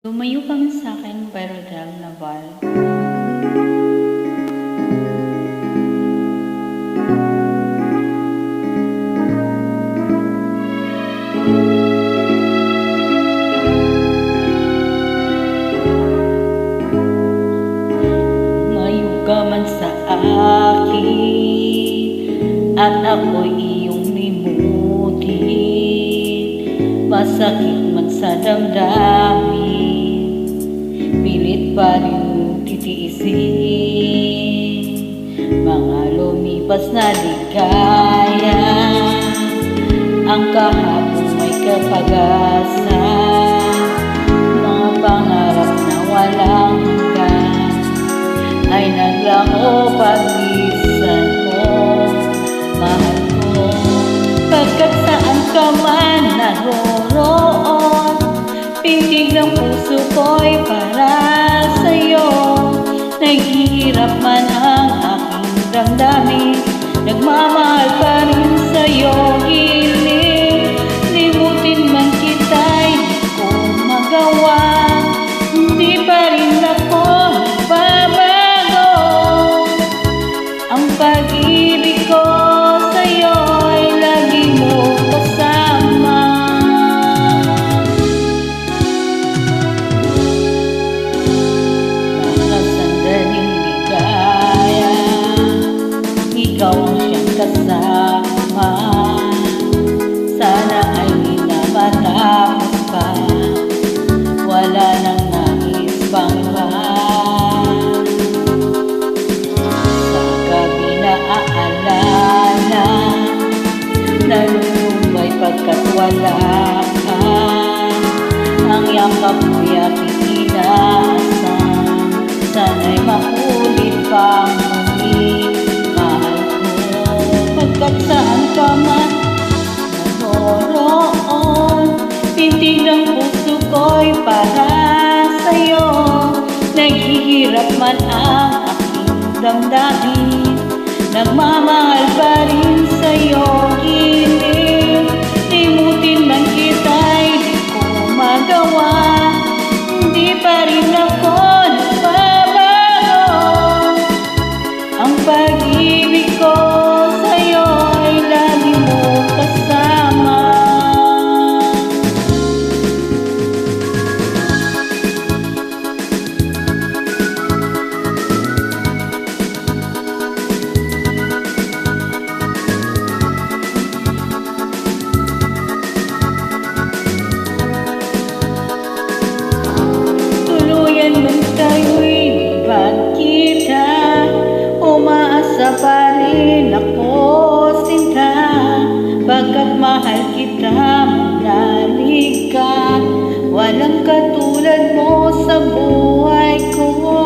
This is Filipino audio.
Lumayo ka man sa'kin, Virodel Naval. Lumayo ka man sa akin, at ako'y iyong limutin. Masakit man sa damdamin, pilit pa rin titiisin. Mga lumipas na ligaya, ang kahapon may kapag-asa. Mga pangarap na walang hanggan ay naglaho paglisan mo, mahal ko. Pagkat saan ka man naroroon, pintig ng puso ko'y para sa'yo. Naghihirap man ang aking damdamin, nagmamahal pa rin sa'yo. Hiling, limutin man kita'y di ko magawa. Hindi pa rin ako nagbabago. Ang pag-ibig ko sa'yo ay lagi mo kasama. Ikaw ang siyang kasama, sana ay di na matapos pa. Wala nang nais pang iba. Sa gabi na aalala, nalulubay pagkat wala ka. Ang yakap mo'y aking inaasahan, sana'y maulit pang muli. Pagkat saan ka man naroroon, pintig ng puso ko'y para sa'yo. Naghihirap man ang aking damdamin, nagmamahal pa rin sa'yo. Hiling, limutin man kita'y di ko magawa. Hindi pa rin ako nagbabago. Ang pag-ibig ko sa'yo ay lagi mo kasama. Tuluyan man tayo'y liban kita, umaasa pa rin ako, sinta. Pagkat mahal kita, manalig ka. Walang katulad mo sa buhay ko.